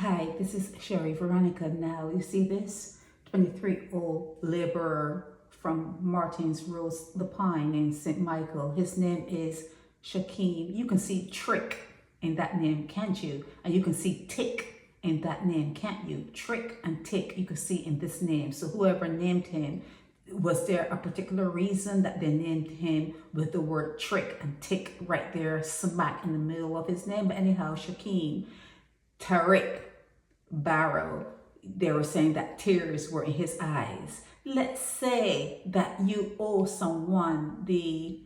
Hi, this is Sherry Veronica. Now, you see this 23-year-old laborer from Martins Rose, the Pine in St. Michael. His name is Shakeem. You can see Trick in that name, can't you? And you can see Tick in that name, can't you? Trick and Tick, you can see in this name. So whoever named him, was there a particular reason that they named him with the word Trick and Tick right there, smack in the middle of his name? But anyhow, Shakeem Trick Barrow, they were saying that tears were in his eyes. Let's say that you owe someone the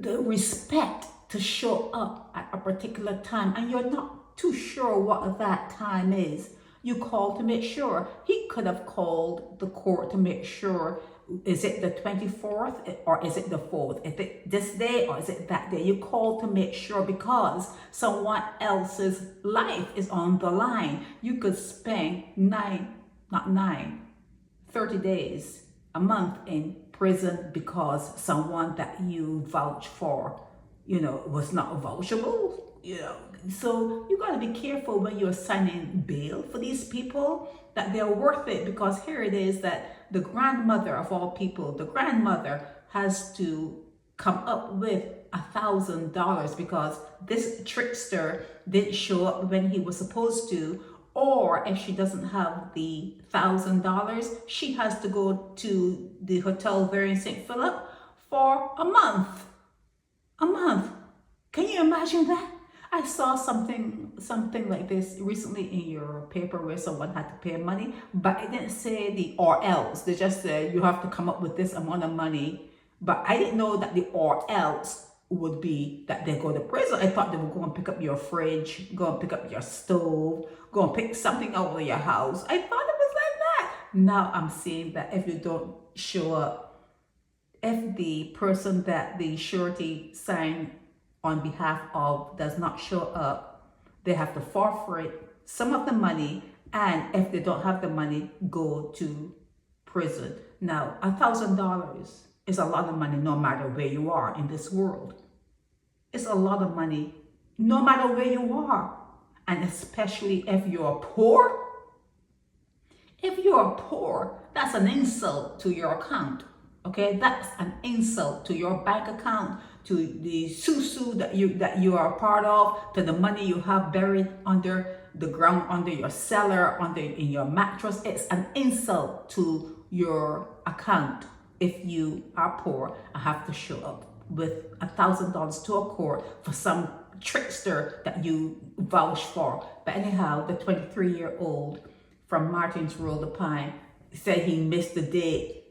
respect to show up at a particular time and you're not too sure what that time is. You call to make sure. He could have called the court to make sure, is it the 24th or is it the 4th? Is it this day or is it that day? You call to make sure because someone else's life is on the line. You could spend 30 days, a month in prison because someone that you vouch for, was not vouchable. So you got to be careful when you're signing bail for these people, that they're worth it, because here it is that the grandmother of all people, the grandmother has to come up with $1,000 because this trickster didn't show up when he was supposed to, or if she doesn't have the $1,000, she has to go to the hotel there in St. Philip for a month. A month. Can you imagine that? I saw something like this recently in your paper where someone had to pay money, but it didn't say the or else. They just said you have to come up with this amount of money. But I didn't know that the or else would be that they go to prison. I thought they would go and pick up your fridge, go and pick up your stove, go and pick something out of your house. I thought it was like that. Now I'm seeing that if you don't show up, if the person that the surety signed on behalf of does not show up, they have to forfeit some of the money, and if they don't have the money, go to prison. Now, $1,000 is a lot of money no matter where you are in this world. It's a lot of money no matter where you are, and especially if you're poor. If you're poor, that's an insult to your account. Okay, that's an insult to your bank account, to the susu that you are a part of, to the money you have buried under the ground, under your cellar, in your mattress. It's an insult to your account if you are poor and have to show up with $1,000 to a court for some trickster that you vouch for. But anyhow, the 23-year-old from Martins Road, the Pine, said he missed the date.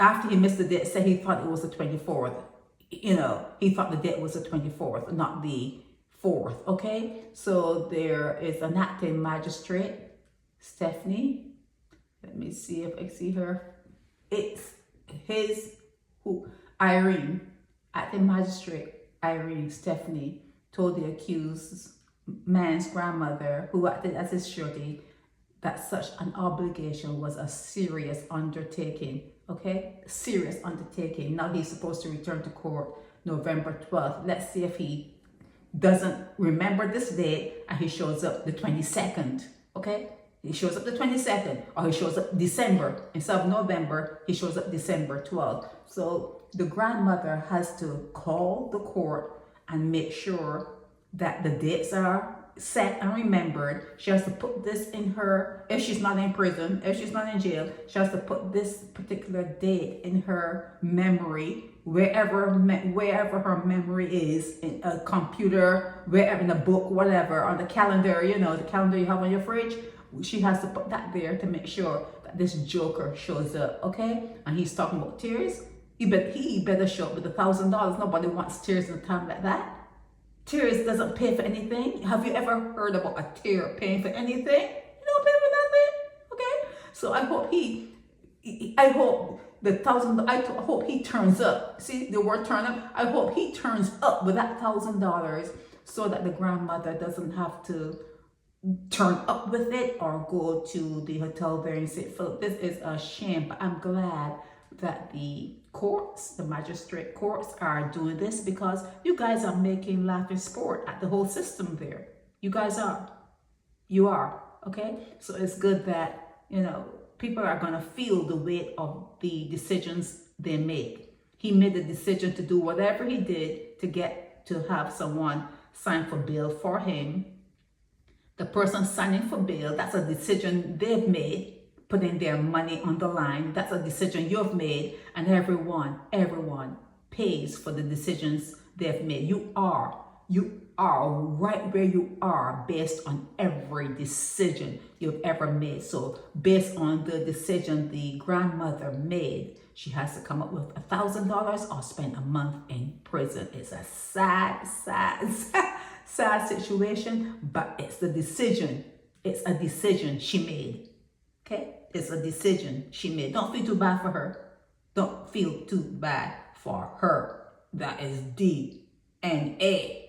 After he missed the date, said he thought it was the 24th. He thought the date was the 24th, not the 4th, okay? So there is an acting magistrate, Stephanie. Let me see if I see her. It's Irene, acting magistrate, Irene Stephanie, told the accused man's grandmother, who acted as his surety, that such an obligation was a serious undertaking. Okay, serious undertaking. Now he's supposed to return to court November 12th. Let's see if he doesn't remember this date and he shows up the 22nd. Okay, he shows up the 22nd, or he shows up December. Instead of November, he shows up December 12th. So the grandmother has to call the court and make sure that the dates are set and remembered. She has to put this in her, if she's not in prison, if she's not in jail, she has to put this particular date in her memory, wherever her memory is, in a computer, wherever, in a book, whatever, on the calendar, the calendar you have on your fridge. She has to put that there to make sure that this joker shows up, okay? And he's talking about tears. He better show up with $1,000. Nobody wants tears in a time like that. Tears doesn't pay for anything. Have you ever heard about a tear paying for anything? You don't pay for nothing, okay? So I hope I hope he turns up. See the word turn up? I hope he turns up with that $1,000 so that the grandmother doesn't have to turn up with it or go to the hotel there and say, Philip, this is a shame. But I'm glad that the courts, the magistrate courts, are doing this, because you guys are making laughing sport at the whole system there. You guys are. You are. Okay, so it's good that, you know, people are going to feel the weight of the decisions they make. He made the decision to do whatever he did to have someone sign for bail for him. The person signing for bail, that's a decision they've made, putting their money on the line. That's a decision you've made, and everyone pays for the decisions they've made. You are right where you are based on every decision you've ever made. So based on the decision the grandmother made, she has to come up with $1,000 or spend a month in prison. It's a sad situation, but it's the decision. It's a decision she made. Okay? It's a decision she made. Don't feel too bad for her. Don't feel too bad for her. That is DNA.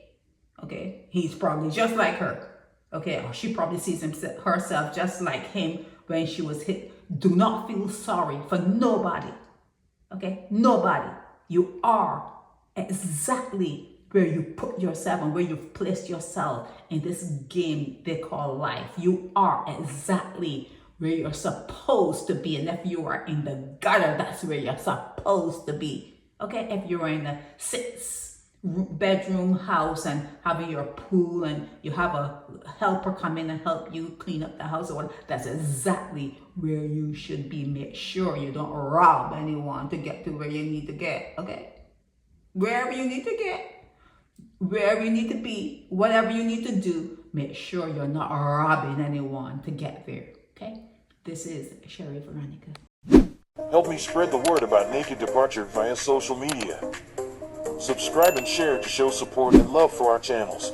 Okay? He's probably just like her. Okay? Or she probably sees herself just like him when she was hit. Do not feel sorry for nobody. Okay? Nobody. You are exactly where you put yourself and where you've placed yourself in this game they call life. You are exactly where you're supposed to be. And if you are in the gutter, that's where you're supposed to be. Okay? If you're in a 6-bedroom house and having your pool and you have a helper come in and help you clean up the house or whatever, that's exactly where you should be. Make sure you don't rob anyone to get to where you need to get. Okay? Wherever you need to get, wherever you need to be, whatever you need to do, make sure you're not robbing anyone to get there. Okay? This is Sherry Veronica. Help me spread the word about Naked Departure via social media. Subscribe and share to show support and love for our channels.